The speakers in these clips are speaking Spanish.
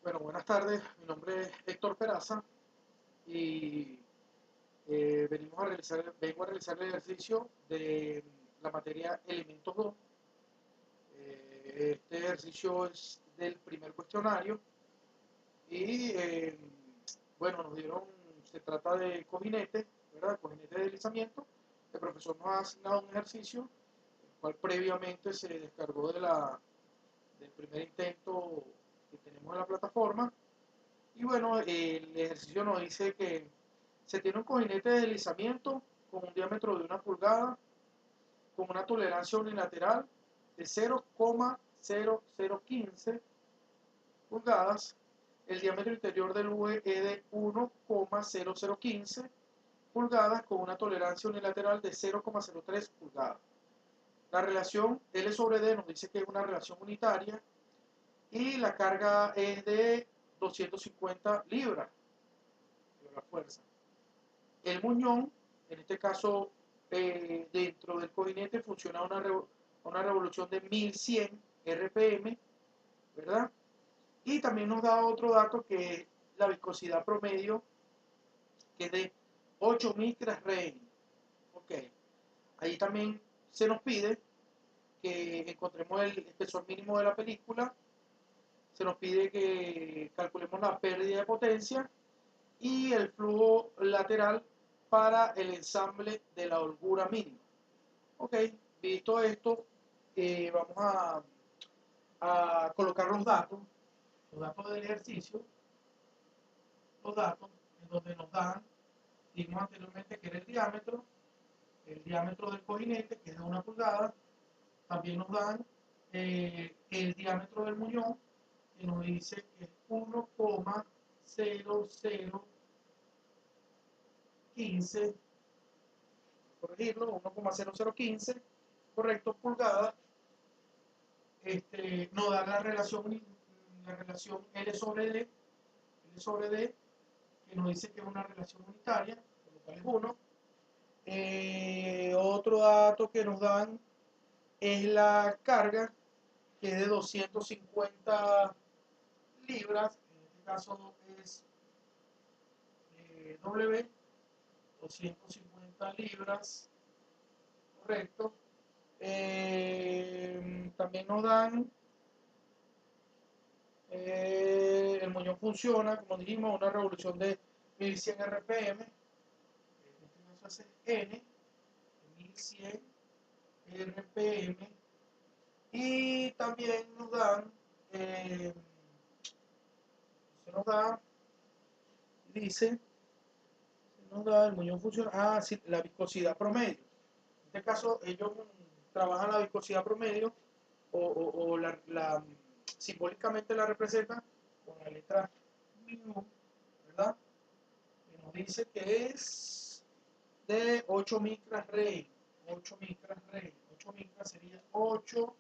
Bueno, buenas tardes. Mi nombre es Héctor Peraza y vengo a realizar el ejercicio de la materia Elementos 2. Este ejercicio es del primer cuestionario y bueno, se trata de cojinete, ¿verdad? Cojinete de deslizamiento. El profesor nos ha asignado un ejercicio, el cual previamente se descargó del primer intento que tenemos en la plataforma. Y bueno, el ejercicio nos dice que se tiene un cojinete de deslizamiento con un diámetro de 1 pulgada, con una tolerancia unilateral de 0,0015 pulgadas. El diámetro interior del V es de 1,0015 pulgadas con una tolerancia unilateral de 0,03 pulgadas. La relación L sobre D nos dice que es una relación unitaria y la carga es de 250 libras de la fuerza. El muñón, en este caso, dentro del cojinete funciona a una revolución de 1100 RPM, ¿verdad? Y también nos da otro dato que es la viscosidad promedio, que es de 8 micras Rey. Ok, ahí también se nos pide que encontremos el espesor mínimo de la película, se nos pide que calculemos la pérdida de potencia y el flujo lateral para el ensamble de la holgura mínima. Ok, visto esto, vamos a colocar los datos del ejercicio, los datos en donde nos dan, dijimos anteriormente que era el diámetro del cojinete, que es de 1 pulgada. También nos dan el diámetro del muñón, que nos dice que es 1,0015, corregirlo, 1,0015, correcto, pulgadas. Nos da la relación L sobre D, que nos dice que es una relación unitaria, por lo cual es 1. Otro dato que nos dan es la carga, que es de 250 libras, en este caso es W, 250 libras, correcto. También nos dan, el muñón funciona, como dijimos, una revolución de 1100 RPM, en este caso es N, 1100 RPM, y también nos dan, se nos da, dice, se nos da, el muñón funciona, sí, la viscosidad promedio. En este caso, ellos trabajan la viscosidad promedio o simbólicamente la representan con la letra mu, ¿verdad? Que nos dice que es de 8 micras Rey. 8 micras Rey. 8 micras sería 8,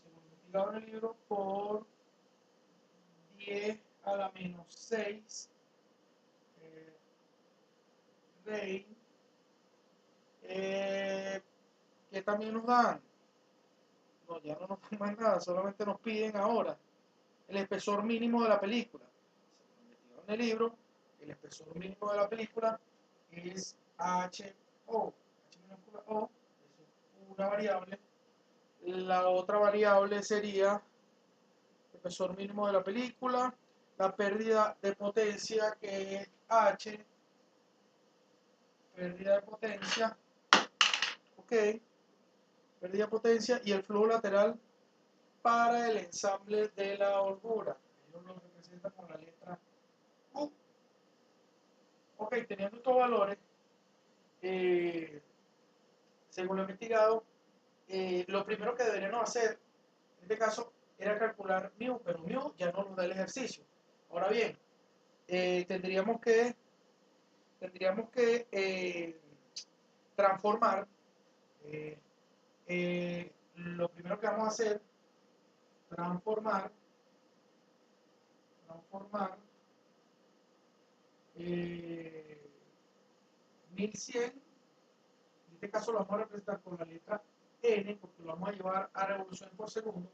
según investigado en el libro, por 10 a la menos 6 Rey. Que también nos dan, no, ya no nos dan más nada, solamente nos piden ahora el espesor mínimo de la película. Según investigado en el libro, el espesor mínimo de la película es HO. H minúscula O, es una variable. La otra variable sería el espesor mínimo de la película, la pérdida de potencia, que es H, pérdida de potencia, ok, pérdida de potencia, y el flujo lateral para el ensamble de la holgura. Ellos lo representan con la letra U. Ok, teniendo estos valores, según lo investigado, lo primero que deberíamos hacer, en este caso, era calcular mu, pero mu ya no nos da el ejercicio. Ahora bien, tendríamos que transformar, lo primero que vamos a hacer, transformar 1100, en este caso lo vamos a representar con la letra N, porque lo vamos a llevar a revoluciones por segundo.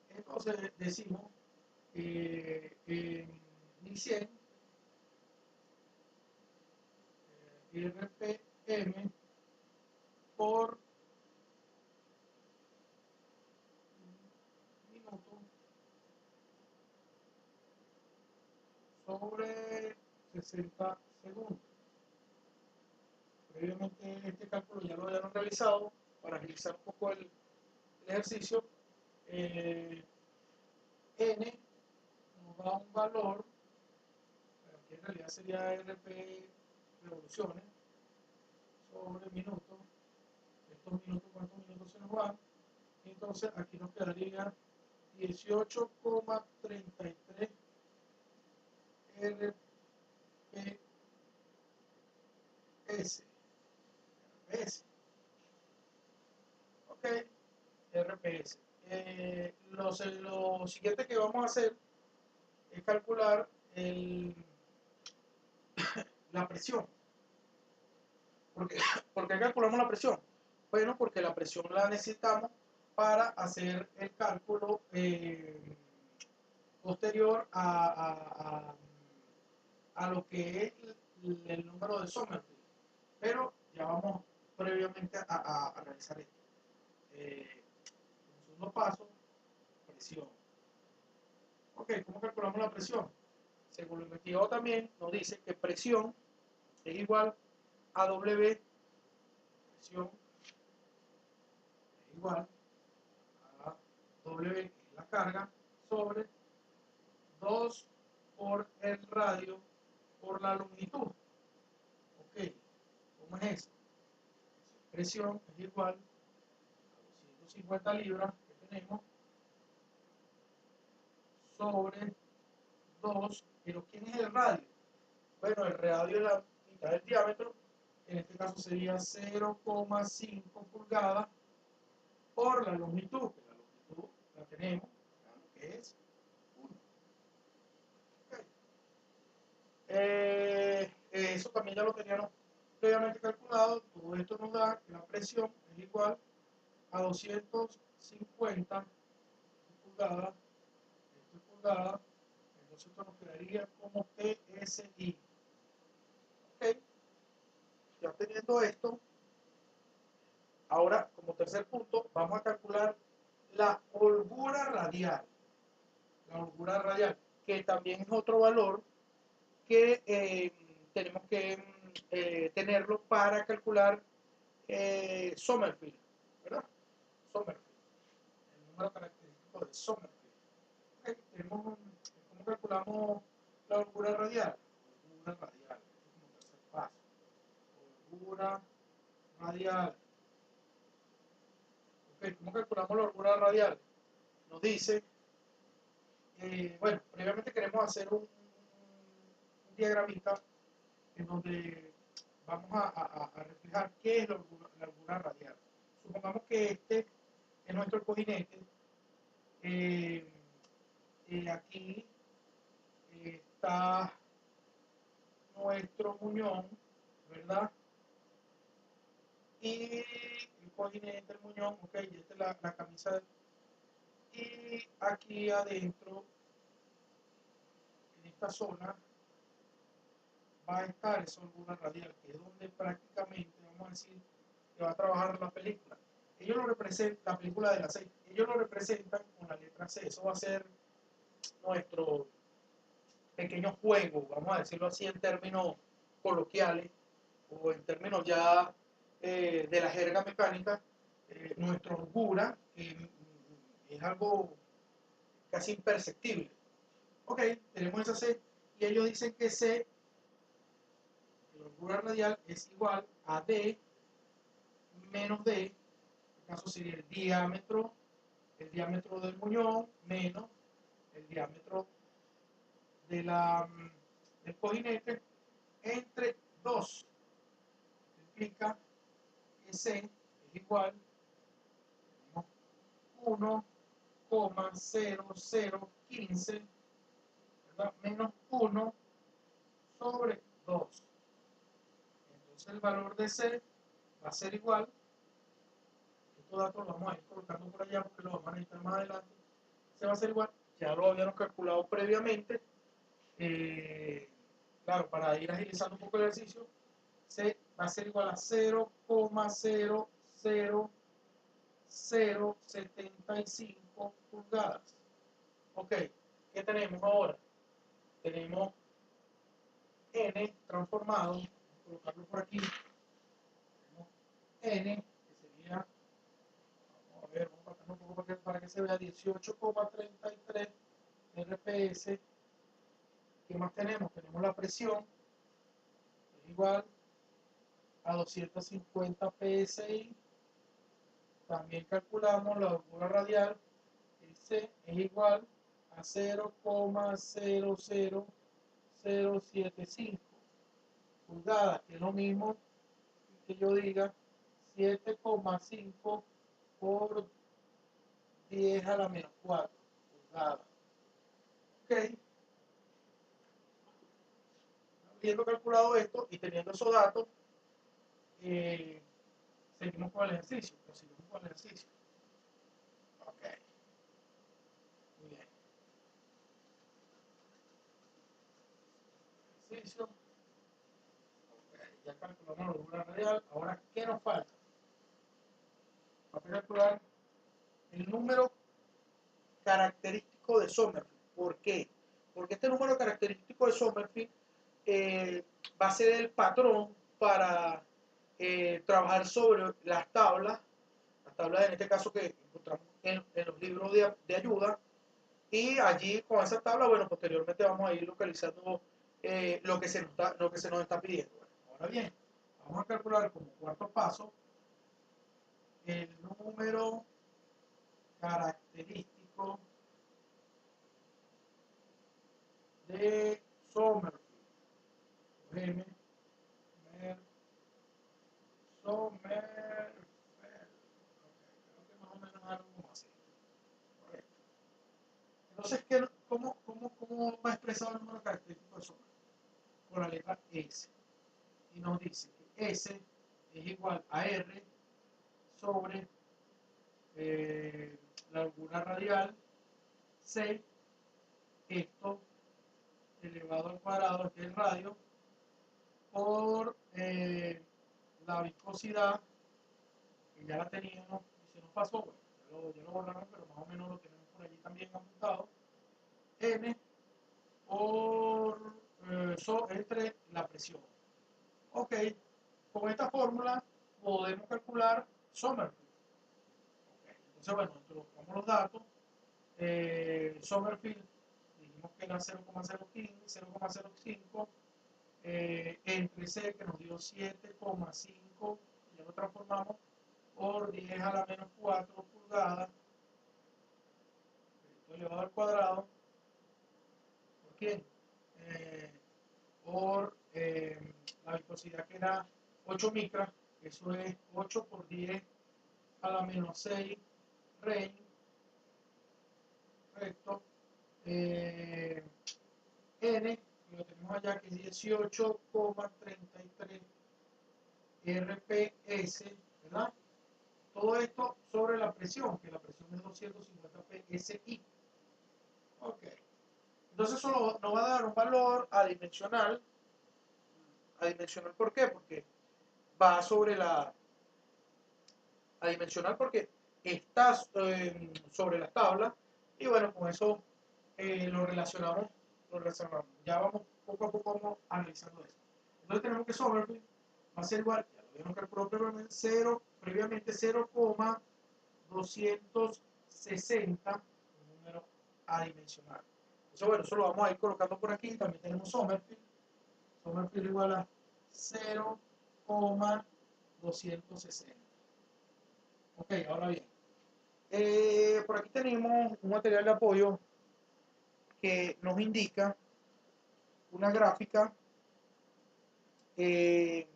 Entonces decimos en 1100 RPM por minuto sobre 60 segundos. Previamente este cálculo ya lo habían realizado para agilizar un poco el ejercicio. N nos da un valor, que en realidad sería RP revoluciones sobre minutos. Estos minutos, ¿cuántos minutos se nos van? Entonces aquí nos quedaría 18,33 RPS. Ok, RPS. Lo siguiente que vamos a hacer es calcular la presión. ¿Por qué calculamos la presión? Bueno, porque la presión la necesitamos para hacer el cálculo posterior a lo que es el número de Sommerfeld. Pero ya vamos previamente a realizar esto. Como segundo paso, presión. Ok, ¿cómo calculamos la presión? Según lo investigado también, nos dice que presión es igual a W, presión es igual a W, que es la carga, sobre 2 por el radio por la longitud. Ok, ¿cómo es eso? Presión es igual a 250 libras que tenemos sobre 2, pero ¿quién es el radio? Bueno, el radio es la mitad del diámetro, en este caso sería 0,5 pulgadas por la longitud, que la longitud la tenemos, que es 1. Okay. Eso también ya lo teníamos previamente calculado. Todo esto nos da que la presión es igual a 250 pulgadas, esto es pulgada, entonces esto nos quedaría como PSI. Ok, ya teniendo esto, ahora como tercer punto vamos a calcular la holgura radial. La holgura radial, que también es otro valor que tenemos que tenerlo para calcular Sommerfeld, ¿verdad? Sommerfeld, el número característico de Sommerfeld. Okay, ¿cómo calculamos la holgura radial? Holgura radial, este es como tercer paso. Holgura radial. Okay, ¿cómo calculamos la holgura radial? Nos dice, bueno, previamente queremos hacer un diagramita en donde vamos a reflejar qué es la holgura radial. Supongamos que este es nuestro cojinete. Aquí está nuestro muñón, ¿verdad? Y el cojinete, el muñón, ok, y esta es la camisa. Y aquí adentro, en esta zona, va a estar esa holgura radial, que es donde prácticamente, vamos a decir, que va a trabajar la película. Ellos lo representan, la película del aceite, ellos lo representan con la letra C. Eso va a ser nuestro pequeño juego, vamos a decirlo así en términos coloquiales o en términos ya de la jerga mecánica, nuestra holgura, es algo casi imperceptible. Ok, tenemos esa C y ellos dicen que C, la holgura radial, es igual a D menos D, en este caso sería el diámetro del muñón menos el diámetro de del cojinete entre 2. Implica que C es igual a 1,0015, ¿verdad? Menos 1 sobre 2. Entonces el valor de C va a ser igual. Estos datos los vamos a ir colocando por allá porque los vamos a necesitar más adelante. Se va a ser igual ya lo habíamos calculado previamente. Claro, para ir agilizando un poco el ejercicio, C va a ser igual a 0,00075 pulgadas. Ok, ¿qué tenemos ahora? Tenemos n transformado, vamos a colocarlo por aquí, tenemos n, que sería, vamos a ver, vamos a pasar un poco para que se vea, 18,33 RPS. ¿Qué más tenemos? Tenemos la presión, es igual a 250 PSI. También calculamos la holgura radial, S es igual a 0,00075 pulgadas, que es lo mismo que yo diga 7,5 por 10 a la menos 4 pulgadas. Ok, habiendo calculado esto y teniendo esos datos, seguimos con el ejercicio. Proseguimos con el ejercicio. Ok, muy bien. Ejercicio. Ok, ya calculamos la holgura radial. Ahora, ¿qué nos falta? Vamos a calcular el número característico de Sommerfeld. ¿Por qué? Porque este número característico de Sommerfeld va a ser el patrón para trabajar sobre las tablas en este caso que encontramos en los libros de ayuda, y allí con esa tabla, bueno, posteriormente vamos a ir localizando lo que se nos está pidiendo. Bueno, ahora bien, vamos a calcular como cuarto paso el número característico de Sommerfeld. M, Sommerfeld. Okay, creo que más o menos algo como así. Correcto. Entonces, ¿cómo va expresado el número característico de Sommerfeld? Con la letra S. Y nos dice que S es igual a R sobre la holgura radial C, esto elevado al cuadrado, que es el radio, por la viscosidad, que ya la teníamos y se nos pasó, bueno, ya lo borraron, pero más o menos lo tenemos por allí también apuntado, N por entre la presión. Ok, con esta fórmula podemos calcular Sommerfeld. Okay. Entonces, bueno, introducimos los datos. Sommerfeld, dijimos que era 0,05, entre C, que nos dio 7,5, ya lo transformamos, por 10 a la menos 4 pulgadas, esto elevado al cuadrado, ¿por quién? Por la viscosidad, que era 8 micras, eso es 8 por 10 a la menos 6 rey, correcto. N, lo tenemos allá, que es 18,33 RPS, ¿verdad? Todo esto sobre la presión, que la presión es 250 PSI. Ok. Entonces eso nos va a dar un valor adimensional. Adimensional, ¿por qué? Porque va sobre la... Adimensional porque está sobre la tabla, y bueno, con eso lo relacionamos. Ya vamos, poco a poco vamos analizando eso. Entonces tenemos que Sommerfeld va a ser igual, ya lo habíamos calculado previamente 0,260, un número adimensional. Entonces, bueno, eso lo vamos a ir colocando por aquí. También tenemos Sommerfeld. Sommerfeld igual a 0,260. Ok, ahora bien. Por aquí tenemos un material de apoyo que nos indica una gráfica, eh,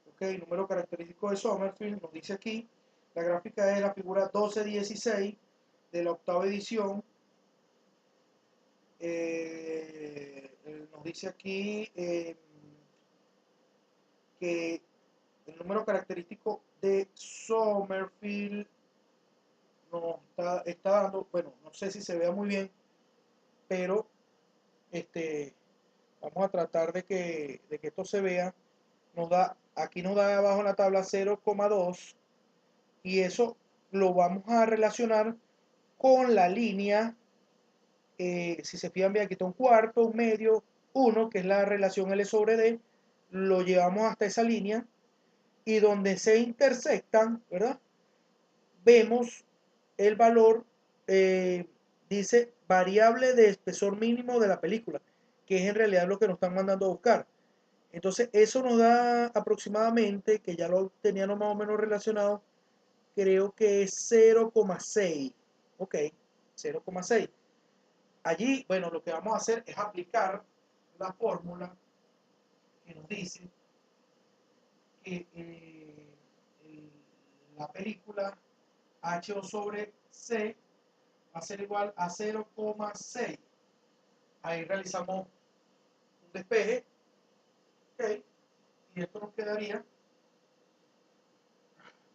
ok, número característico de Sommerfeld, nos dice aquí, la gráfica es la figura 1216 de la octava edición. Nos dice aquí que el número característico de Sommerfeld nos está dando, bueno, no sé si se vea muy bien, pero vamos a tratar de que esto se vea. Aquí nos da abajo en la tabla 0,2 y eso lo vamos a relacionar con la línea, si se fijan bien, aquí está un cuarto, un medio, 1, que es la relación L sobre D, lo llevamos hasta esa línea y donde se intersectan, ¿verdad? Vemos el valor, dice variable de espesor mínimo de la película, que es en realidad lo que nos están mandando a buscar. Entonces eso nos da aproximadamente, que ya lo teníamos más o menos relacionado, creo que es 0,6. Ok, 0,6. Allí, bueno, lo que vamos a hacer es aplicar la fórmula que nos dice que la película HO sobre C va a ser igual a 0,6. Ahí realizamos un despeje, ok, y esto nos quedaría,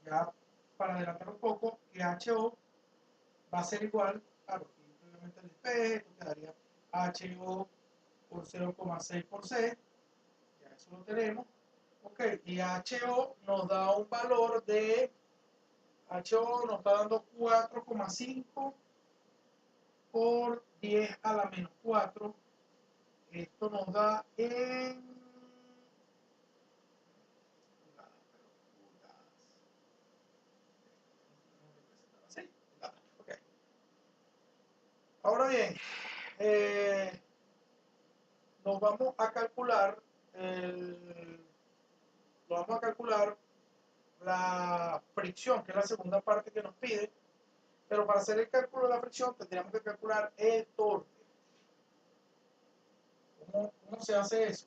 ya para adelantar un poco, que HO va a ser igual, claro, aquí obviamente el despeje, esto quedaría HO por 0,6 por C, ya eso lo tenemos, ok, y HO nos da un valor de, HO nos está dando 4,5 por 10 a la menos 4. Esto nos da en ¿sí? Okay. Ahora bien, eh, nos vamos a calcular la fricción, que es la segunda parte que nos pide, pero para hacer el cálculo de la fricción tendríamos que calcular el torque. ¿Cómo se hace eso?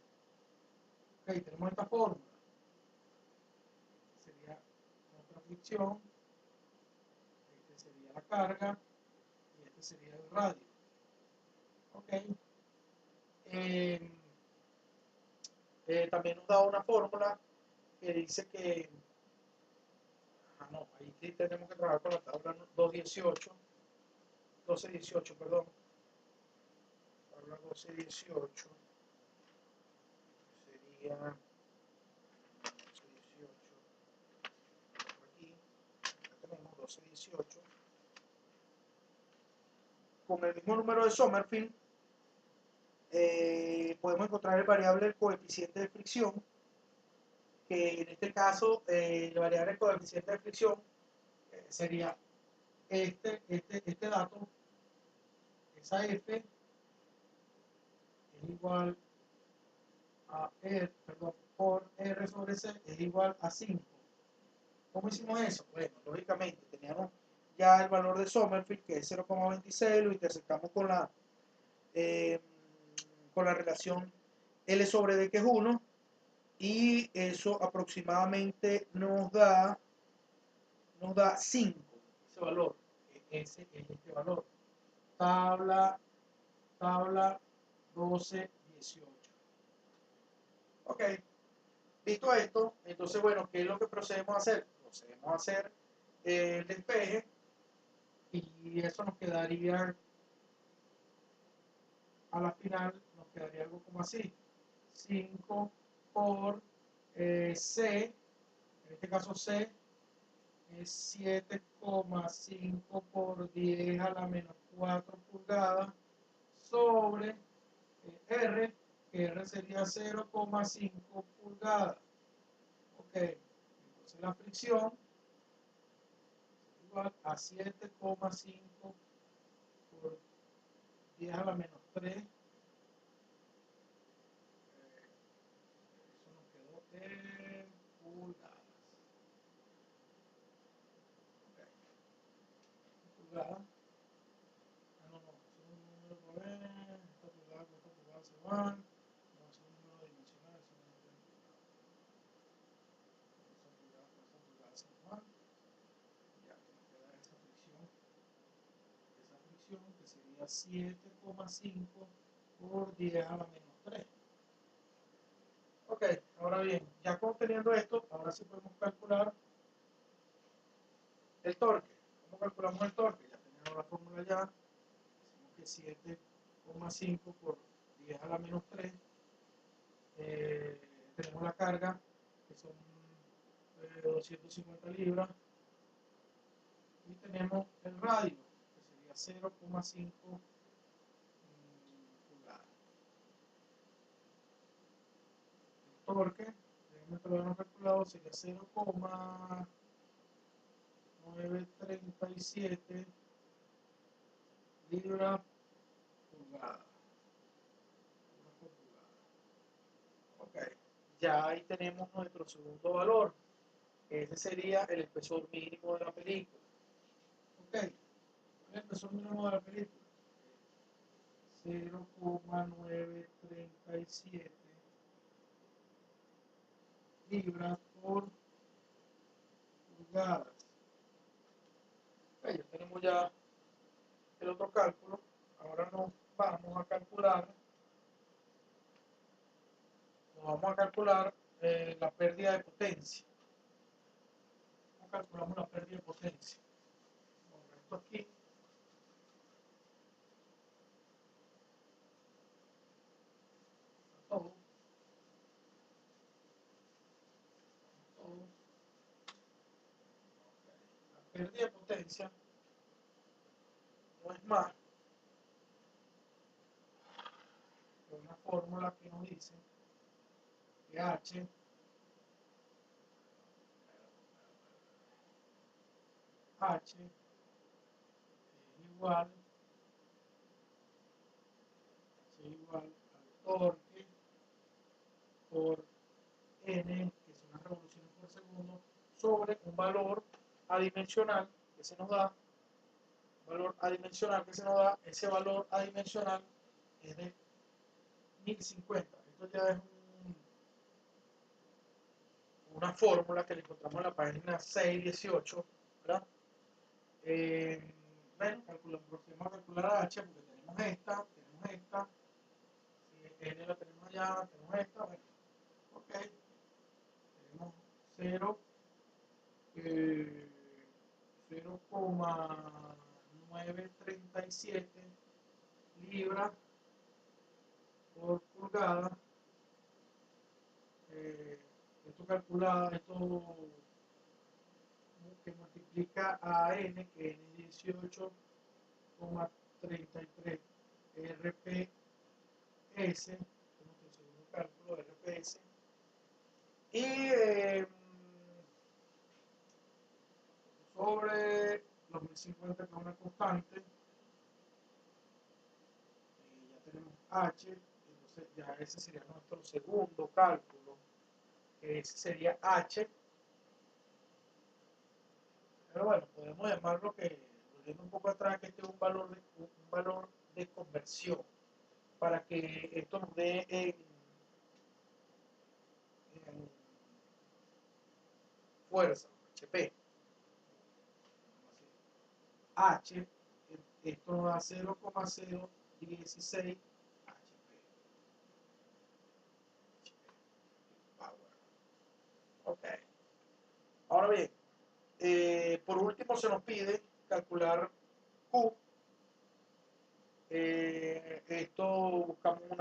Ok, tenemos esta fórmula. Sería nuestra fricción, este sería la carga y este sería el radio. Ok. Eh, también nos da una fórmula que dice que, no, ahí sí tenemos que trabajar con la tabla 218, 1218, perdón, tabla 1218 sería 1218, aquí, acá tenemos 1218, con el mismo número de Sommerfeld, podemos encontrar el variable del coeficiente de fricción, que en este caso el variable del coeficiente de fricción sería este dato, esa F es igual a R, perdón, por R sobre C es igual a 5. ¿Cómo hicimos eso? Bueno, lógicamente teníamos ya el valor de Sommerfeld, que es 0,26, lo intersectamos eh, con la relación L sobre D, que es 1, y eso aproximadamente nos da 5, ese valor, ese es este valor. Tabla 1218. Ok, visto esto, entonces, bueno, ¿qué es lo que procedemos a hacer? Procedemos a hacer el despeje y eso nos quedaría, a la final, nos quedaría algo como así. 5 por C, en este caso C, es 7,5 por 10 a la menos 4 pulgadas sobre R, que R sería 0,5 pulgadas. Ok, entonces la fricción es igual a 7,5 por 10 a la menos 3. Eso nos quedó en pulgadas. Okay. Pulgadas. No, es un número por esta pulgada con esta pulgada se van. No, es un número dimensional, es un número en pulgadas. Esa pulgada con esa pulgada se van. Ya que nos queda esa fricción que sería 7,5 por 10 a la menos 3. Ok, ahora bien, ya teniendo esto, ahora sí podemos calcular el torque. ¿Cómo calculamos el torque? Ya tenemos la fórmula ya. Decimos que 7,5 por 10 a la menos 3. Tenemos la carga, que son 250 libras. Y tenemos el radio, que sería 0,5 pulgadas. El torque, realmente lo hemos calculado, sería 0,937 libras pulgadas. Ok, ya ahí tenemos nuestro segundo valor. Ese sería el espesor mínimo de la película. Ok, ¿cuál es el espesor mínimo de la película? 0,937 libras por pulgadas. Ok, ya tenemos ya el otro cálculo. Ahora nos vamos a calcular la pérdida de potencia. ¿Cómo calculamos la pérdida de potencia? Bueno, esto aquí, todo, todo. La pérdida de potencia no es más que una fórmula que nos dice que H es igual, al torque por N, que son las revoluciones por segundo, sobre un valor adimensional que se nos da, ese valor adimensional es de 1050. Esto ya es una fórmula que le encontramos en la página 618, ¿verdad? Bueno, procedemos a calcular H porque tenemos esta, si N la tenemos allá, tenemos esta, bueno, ok, tenemos 0,937 libras por pulgada. Esto calcula, esto que multiplica a N, que es 18,33 RPS, nuestro segundo cálculo de RPS, y sobre los 1050, que es una constante, ya tenemos H, entonces ya ese sería nuestro segundo cálculo, que ese sería H, pero bueno, podemos llamarlo, que volviendo un poco atrás, que este es un valor de conversión, para que esto nos dé en fuerza, HP. H, esto nos da 0,016 HP. Power. Ok. Ahora bien, por último se nos pide calcular Q. Esto buscamos en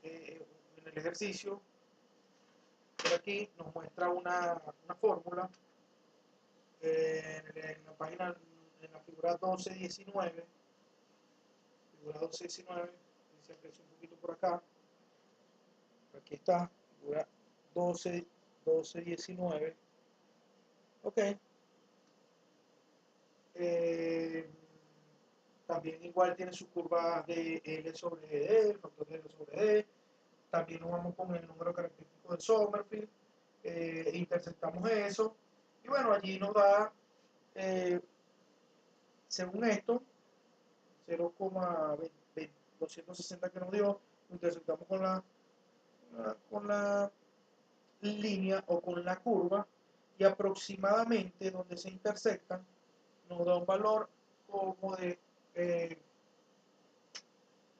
el ejercicio, por aquí nos muestra una fórmula en la página, en la figura 1219, se aprecia un poquito por acá, aquí está, figura 1219, ok. También igual tiene su curva de L sobre D, el factor de L sobre D. También nos vamos con el número característico de Sommerfeld, interceptamos eso, y bueno, allí nos da, según esto, 0,260 que nos dio, lo interceptamos con la línea o con la curva, y aproximadamente donde se intersectan nos da un valor como de,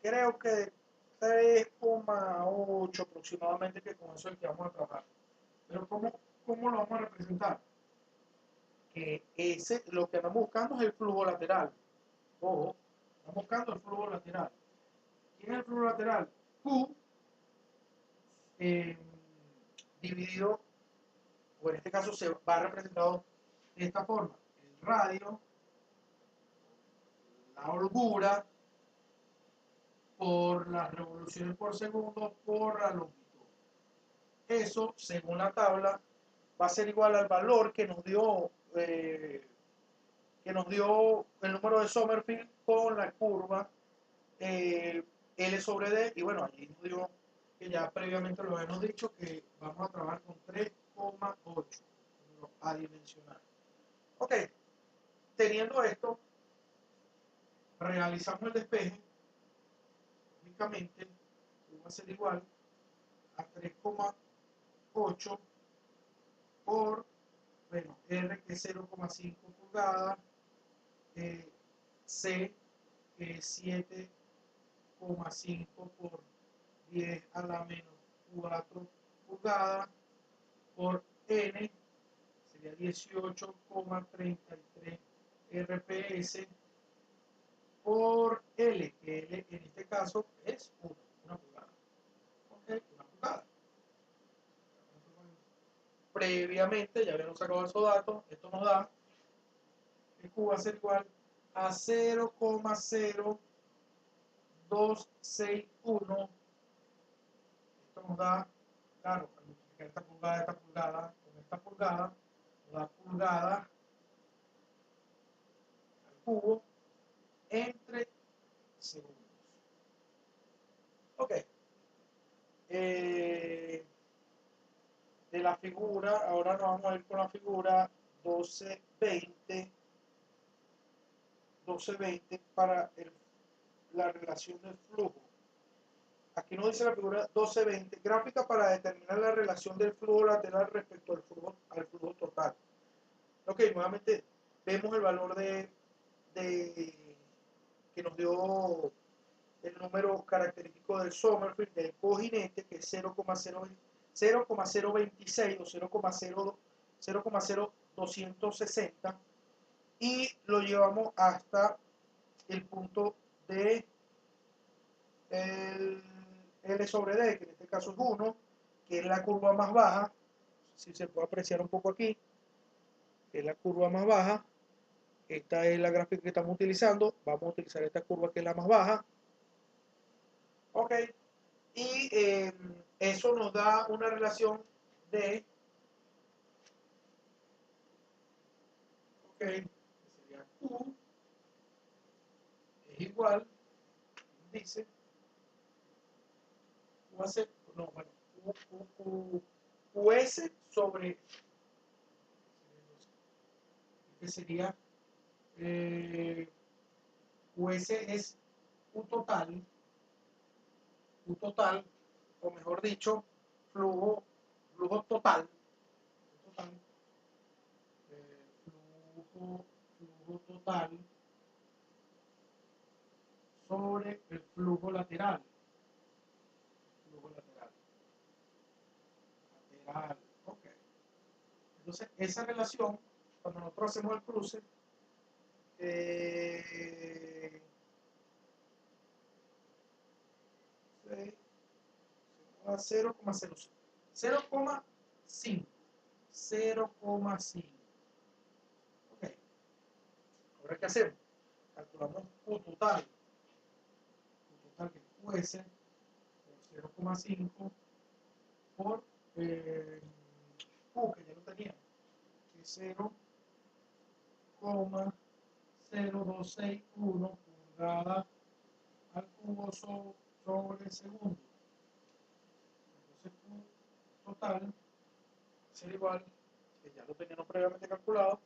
creo que de 3,8 aproximadamente, que con eso es el que vamos a trabajar. Pero ¿cómo lo vamos a representar? Lo que andamos buscando es el flujo lateral. Ojo, estamos buscando el flujo lateral. ¿Quién es el flujo lateral? Q dividido, o en este caso se va representado de esta forma: el radio, la holgura, por las revoluciones por segundo por la longitud. Eso, según la tabla, va a ser igual al valor que nos dio el número de Sommerfeld con la curva L sobre D. Y bueno, allí nos dio que ya previamente lo habíamos dicho, que vamos a trabajar con 3,8 adimensional. Ok, teniendo esto, realizamos el despeje. Únicamente va a ser igual a 3,8 por, bueno, R, que es 0,5 pulgadas, C, que es 7,5 por 10 a la menos 4 pulgadas, por N, sería 18,33 RPS, por L, que L en este caso es 1 pulgada. Ok, 1 pulgada. Previamente ya habíamos sacado esos datos. Esto nos da que Q va a ser igual a 0,0261. Esto nos da, claro, al multiplicar esta pulgada con esta pulgada, nos da pulgada al cubo entre segundos. Ok. De la figura, ahora nos vamos a ir con la figura 1220 para la relación del flujo. Aquí nos dice la figura 1220, gráfica para determinar la relación del flujo lateral respecto al flujo total. Ok, nuevamente vemos el valor que nos dio el número característico del Sommerfeld, del cojinete, que es 0,026 o 0,0260, y lo llevamos hasta el punto de el L sobre D, que en este caso es 1, que es la curva más baja. Si se puede apreciar un poco aquí, que es la curva más baja. Esta es la gráfica que estamos utilizando. Vamos a utilizar esta curva, que es la más baja. Ok, y eso nos da una relación de, ok, sería Q es igual, dice, Q hace, no, bueno, QS sobre, que sería, QS es Q total, o mejor dicho, flujo total, flujo total sobre el flujo lateral. Ok. Entonces, esa relación, cuando nosotros hacemos el cruce, a 0,05. 0,5. Ok. Ahora, ¿qué hacemos? Calculamos Q total. Q total, que es QS por 0,5 por Q, que ya lo teníamos, que es 0,0261 pulgada al cubo sobre segundo. Entonces, Q total será igual, que ya lo teníamos previamente calculado,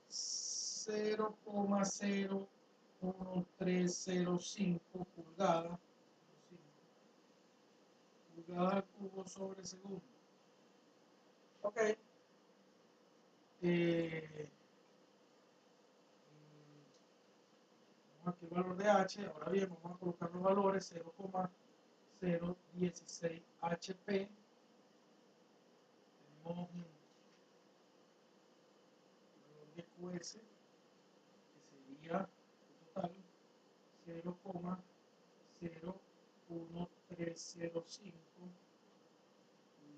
0,01305 pulgadas al cubo sobre segundo. Ok. Aquí el valor de H. Ahora bien, vamos a colocar los valores: 0,016 HP. Tenemos US, que sería total 0,01305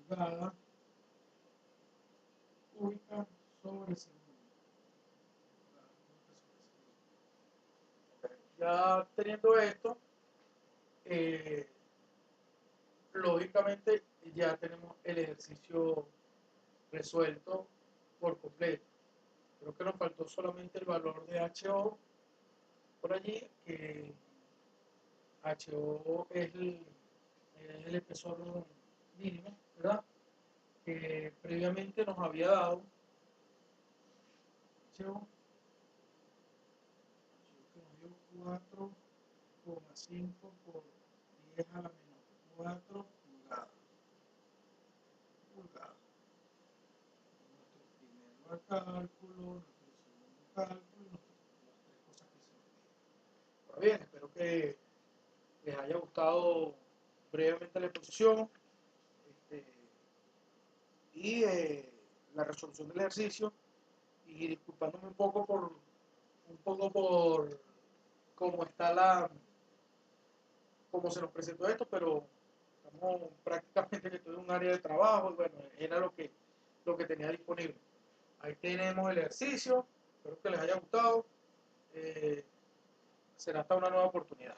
pulgadas cúbicas sobre segundo. Ya teniendo esto, eh, lógicamente ya tenemos el ejercicio resuelto por completo. Creo que nos faltó solamente el valor de HO por allí, que HO es el espesor mínimo, ¿verdad? Que previamente nos había dado HO, que nos dio 4,5 por 10 a la menos 4 pulgadas. Nuestro primer cálculo, nuestro segundo cálculo y las tres cosas que se nos dieron. Pues bien, espero que les haya gustado brevemente la exposición, este, y la resolución del ejercicio, y disculpándome un poco por cómo está cómo se nos presentó esto, pero estamos prácticamente que estoy en un área de trabajo y bueno, era lo que tenía disponible. Ahí tenemos el ejercicio, espero que les haya gustado. Será hasta una nueva oportunidad.